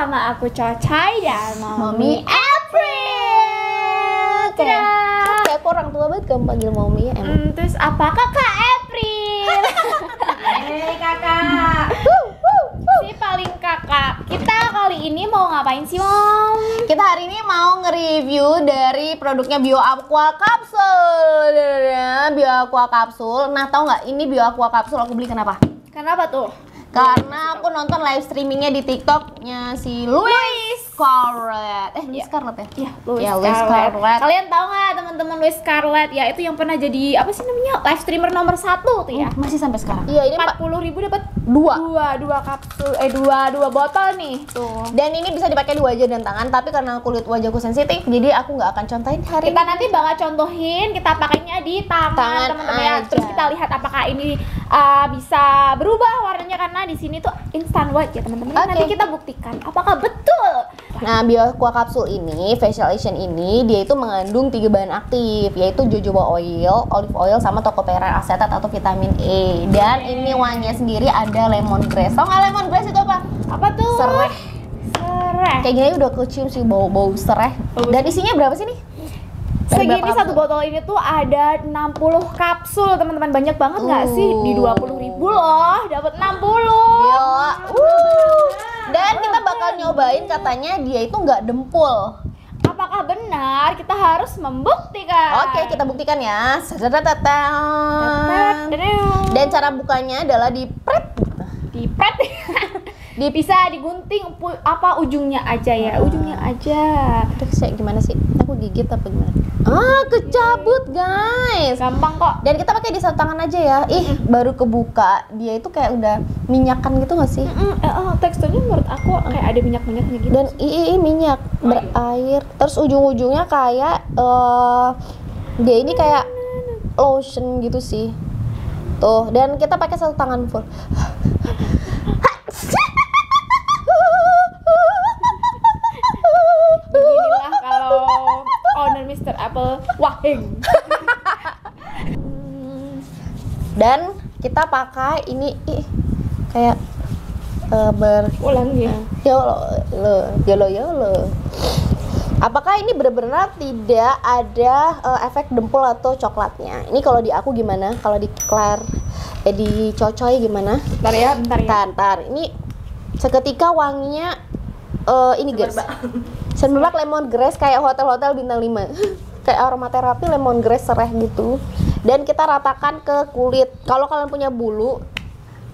sama aku Cocai dan Mommy April. Kayak aku orang tua banget kamu panggil Mommy ya emang. Terus apa Kakak April? Hei kakak. Si paling kakak. Kita kali ini mau ngapain sih, Mom? Kita hari ini mau nge-review dari produknya Bio Aqua Capsule. Bio Aqua Capsule. Nah, tahu nggak ini Bio Aqua Capsule aku beli kenapa? Kenapa tuh? Karena aku nonton live streamingnya di TikToknya si Louis Scarlett. Louis Scarlett ya? Iya, Louis Ya, Louis Scarlett. Scarlett. Kalian tahu nggak teman-teman Louis Scarlett? Ya itu yang pernah jadi apa sih namanya live streamer nomor 1 tuh ya. Masih sampai sekarang. Iya, ini 40.000 dapat dua. dua kapsul, dua botol nih tuh. Dan ini bisa dipakai di wajah dan tangan, tapi karena kulit wajahku sensitif, jadi aku nggak akan contohin hari Kita ini. nanti bakal contohin, kita pakainya di tangan teman-teman ya. aja. Terus kita lihat apakah ini bisa berubah warnanya karena di sini tuh instant white ya teman-teman. Oke. Nanti kita buktikan apakah betul. Nah, Bio Aqua Capsule ini, facialization ini, dia itu mengandung 3 bahan aktif, yaitu jojoba oil, olive oil, sama tocopherol acetate atau vitamin E. Dan ini wanginya sendiri ada lemongrass. Tau nggak lemongrass itu apa? Apa tuh? Sereh. Sereh. Kayak gini udah kecium sih bau-bau sereh. Dan isinya berapa sih nih? Dari Segini berapa satu kapsul? botol ini tuh ada 60 kapsul teman-teman. Banyak banget nggak sih? Di 20.000 loh, dapat 60. Gila. Dan kita bakal nyobain katanya dia itu nggak dempul. Apakah benar? Kita harus membuktikan. Oke, kita buktikan ya. Dan cara bukanya adalah dipret. Dipret. Bisa digunting ujungnya aja ya, ujungnya aja. Terus kayak gimana sih? Aku gigit apa gimana? Kecabut guys. Gampang kok. Dan kita pakai di satu tangan aja ya. Baru kebuka, dia itu kayak udah minyakan gitu nggak sih? Teksturnya menurut aku kayak ada minyak-minyaknya gitu. Dan minyak berair. Terus ujung-ujungnya kayak dia ini kayak lotion gitu sih. Tuh, dan kita pakai satu tangan full. Beginilah kalau owner Mr. Apple wahing. Dan kita pakai ini kayak Ulang ya. Yolo. Apakah ini benar-benar tidak ada efek dempul atau coklatnya? Ini kalau di aku gimana? Kalau di di Cocoy gimana? Bentar ya. Bentar. Ini seketika wanginya ini guys. Semerbak lemongrass kayak hotel-hotel bintang 5. Kayak aromaterapi lemongrass sereh gitu. Dan kita ratakan ke kulit. Kalau kalian punya bulu,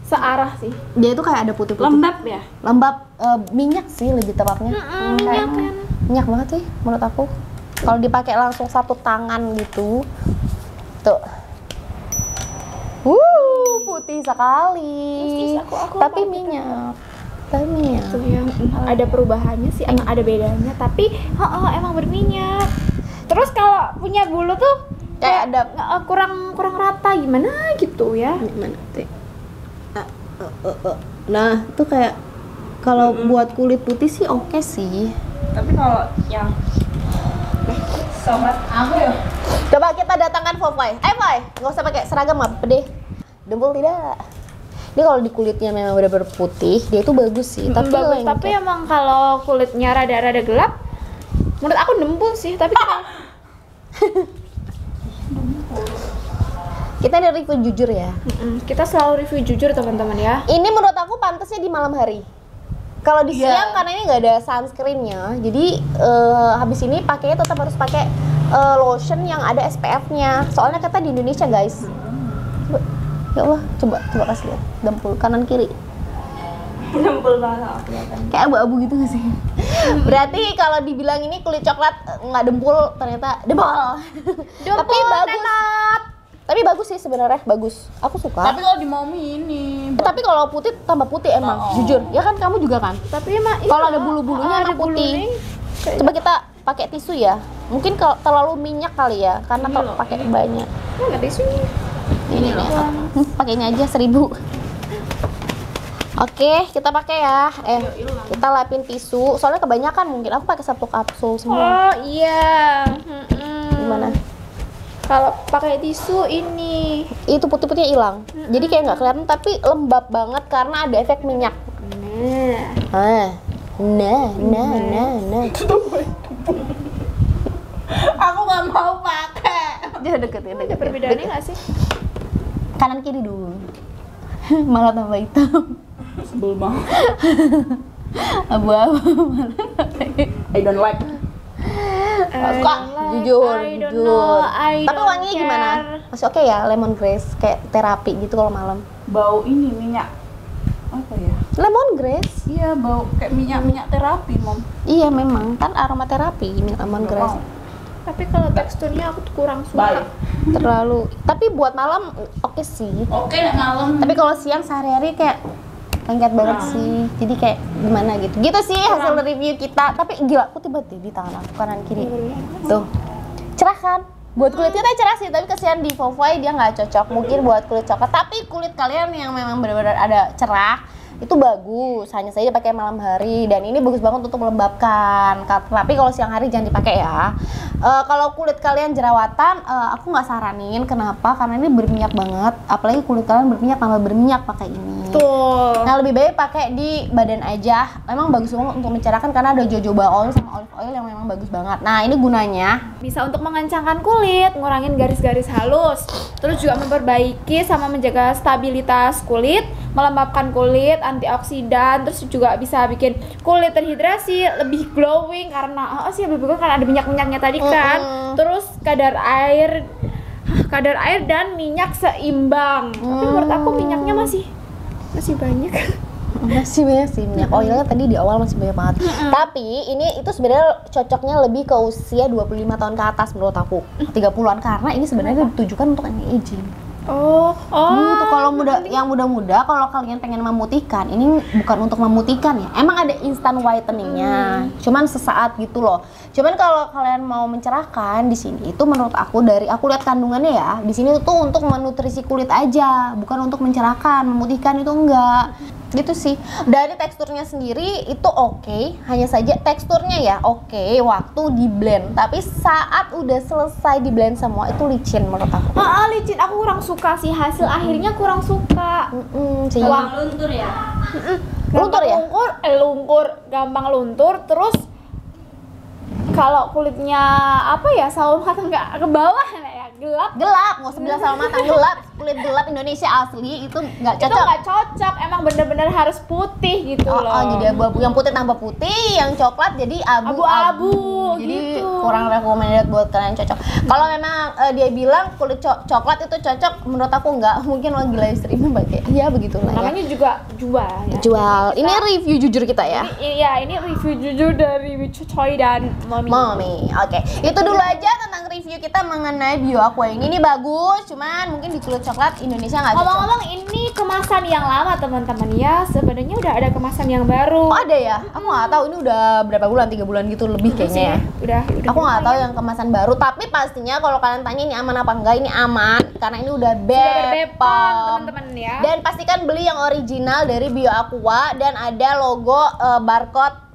Searah sih. dia itu kayak ada putih-putih. Lembab ya? Lembab, minyak sih lebih tepatnya. Minyak kan. Minyak banget sih menurut aku. Kalau dipakai langsung satu tangan gitu. Tuh. Putih sekali. Aku Tapi apa minyak. Tapi minyak. Tuh ya, ada perubahannya sih, emang ada bedanya, tapi emang berminyak. Terus kalau punya bulu tuh Kayak ada kurang rata gimana gitu ya. gimana tuh? Nah, tuh kayak kalau buat kulit putih sih oke sih. Tapi kalau yang sobat aku ya. Coba kita datangkan Foy. Foy, nggak usah pakai seragam apa deh. Dempul tidak. Ini kalau di kulitnya memang benar-benar putih, dia itu bagus sih. Tapi Bagus, lengket. tapi emang kalau kulitnya rada-rada gelap, menurut aku dempul sih. Tapi Kita ada review jujur ya. kita selalu review jujur teman-teman ya. Ini menurut aku pantasnya di malam hari. Kalau di siang karena ini nggak ada sunscreennya, jadi habis ini pakainya tetap harus pakai lotion yang ada SPF-nya. Soalnya kita di Indonesia guys. Coba, ya Allah, coba kasih lihat dempul kanan kiri. Dempul banget kelihatan. Kayak abu-abu gitu nggak sih? Berarti kalau dibilang ini kulit coklat nggak dempul, ternyata dempul. Tapi bagus. Tapi bagus sih sebenarnya, bagus. Aku suka. Tapi kalau di Mommy ini. Tapi kalau putih tambah putih emang, jujur. Ya kan kamu juga kan? Tapi emang Kalau ada bulu-bulunya emang putih. Coba kita pakai tisu ya. Mungkin kalau terlalu minyak kali ya, karena kalau pakai banyak. nggak tisu. Ini loh. Pakai ini aja 1000. Oke, kita pakai ya. Kita lapin tisu. Soalnya kebanyakan mungkin aku pakai 1 kapsul semua. Oh iya. Gimana? Kalau pakai tisu ini. Itu putih-putihnya hilang. Jadi kayak nggak kelihatan tapi lembab banget karena ada efek minyak. Nah. Nah. Aku nggak mau pakai. Dia deketin. Ada perbedaannya nggak sih? Kanan kiri dulu. Malah tambah hitam. Sebel banget. Abu-abu. I don't like. Suka, jujur. Tapi wanginya care. gimana? Masih oke ya, lemongrass kayak terapi gitu kalau malam. Bau ini minyak apa ya? Lemongrass? Iya, bau kayak minyak terapi, Mom. Iya memang, kan aromaterapi ini lemongrass. Tapi kalau teksturnya aku tuh kurang Bye. suka. Terlalu. Tapi buat malam oke sih. Oke, nek malam. Tapi kalau siang sehari-hari kayak lengket banget sih. Jadi kayak gimana gitu. Gitu sih hasil review kita. Tapi gila, aku tiba-tiba di tangan aku kanan kiri. Tuh. Cerah kan? Buat kulit kita cerah sih, tapi kesian di Fovoy dia nggak cocok. Mungkin buat kulit coklat. Tapi kulit kalian yang memang benar-benar ada cerah itu bagus, hanya saja pakai malam hari dan ini bagus banget untuk melembabkan. Tapi kalau siang hari jangan dipakai ya. Kalau kulit kalian jerawatan, aku nggak saranin. Kenapa? Karena ini berminyak banget. Apalagi kulit kalian berminyak, tambah berminyak pakai ini. Tuh. Nah lebih baik pakai di badan aja. Memang bagus banget untuk mencerahkan karena ada jojoba oil sama olive oil yang memang bagus banget. Nah ini gunanya Bisa untuk mengencangkan kulit, ngurangin garis-garis halus, terus juga memperbaiki sama menjaga stabilitas kulit, melembabkan kulit, antioksidan, terus juga bisa bikin kulit terhidrasi, lebih glowing karena lebih bagus karena ada minyak-minyaknya tadi kan. Terus kadar air dan minyak seimbang. Tapi menurut aku minyaknya masih banyak. masih banyak sih minyak oilnya tadi di awal masih banyak banget. Tapi ini itu sebenarnya cocoknya lebih ke usia 25 tahun ke atas menurut aku. 30-an karena ini sebenarnya ditujukan untuk anti-aging. Gitu. Kalau yang muda-muda, kalau kalian pengen memutihkan, ini bukan untuk memutihkan ya. Emang ada instant whiteningnya, cuman sesaat gitu loh. Cuman kalau kalian mau mencerahkan di sini itu menurut aku dari aku lihat kandungannya ya, di sini tuh untuk menutrisi kulit aja, bukan untuk mencerahkan, memutihkan itu enggak. Gitu sih. Dari teksturnya sendiri itu oke, hanya saja teksturnya ya oke waktu di blend, tapi saat udah selesai di blend semua itu licin menurut aku. Licin, aku kurang suka sih, hasil akhirnya kurang suka. Uang luntur ya. Luntur ya? Gampang luntur, terus kalau kulitnya sawo matang nggak ke bawah ya, gelap, nggak usah bilang sama matang, gelap. Kulit gelap Indonesia asli itu nggak itu cocok. nggak cocok, emang bener-bener harus putih gitu loh. Jadi abu-abu, yang putih tambah putih, yang coklat jadi abu-abu jadi gitu. kurang recommended buat kalian cocok. Kalau memang dia bilang kulit coklat itu cocok, menurut aku nggak. Mungkin lagi live streaming pakai ya begitulah ya. Namanya juga jual ya. Jual. Ini review jujur kita ya. Ini review jujur dari Coy dan Mami. Oke. Itu dulu aja tentang review kita mengenai Bio Aqua ini bagus, cuman mungkin di kulit coklat Indonesia nggak cocok. Ngomong-ngomong ini kemasan yang lama teman-teman ya, sebenarnya udah ada kemasan yang baru. Oh ada ya? Aku nggak tahu ini udah berapa bulan, 3 bulan gitu lebih kayaknya ya. Udah Aku nggak tahu yang kemasan baru, tapi pastinya kalau kalian tanya ini aman apa enggak, ini aman karena ini udah Bepom teman-teman ya. Dan pastikan beli yang original dari Bio Aqua dan ada logo barcode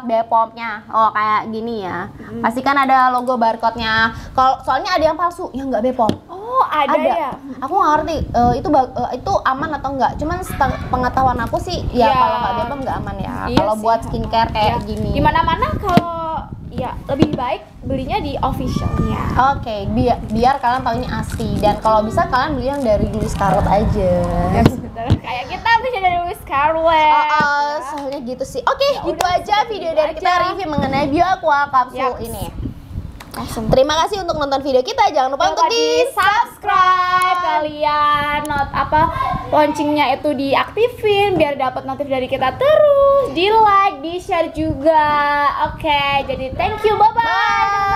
Bepomnya. Oh kayak gini ya. Pastikan ada logo barcode-nya. Kalau soalnya ada yang palsu yang nggak Bepom. Oh ada ya. Aku nggak ngerti itu aman atau enggak. Cuman pengetahuan aku sih ya, kalau nggak Bepom nggak aman ya. Iya Kalau sih. buat skincare kayak gini. Di mana-mana kalau ya lebih baik belinya di officialnya. Oke, biar kalian tahu ini asli, dan kalau bisa kalian beli yang dari Louis Scarlet aja. Ya bener. Kayak kita bisa dari Louis Scarlet. Soalnya gitu sih. Oke, gitu aja video dari kita review mengenai Bio Aqua kapsul ini. Langsung. Terima kasih untuk nonton video kita. Jangan lupa untuk di subscribe kalian, loncengnya itu diaktifin biar dapat notif dari kita terus, di like, di share juga. Oke, jadi thank you, bye bye.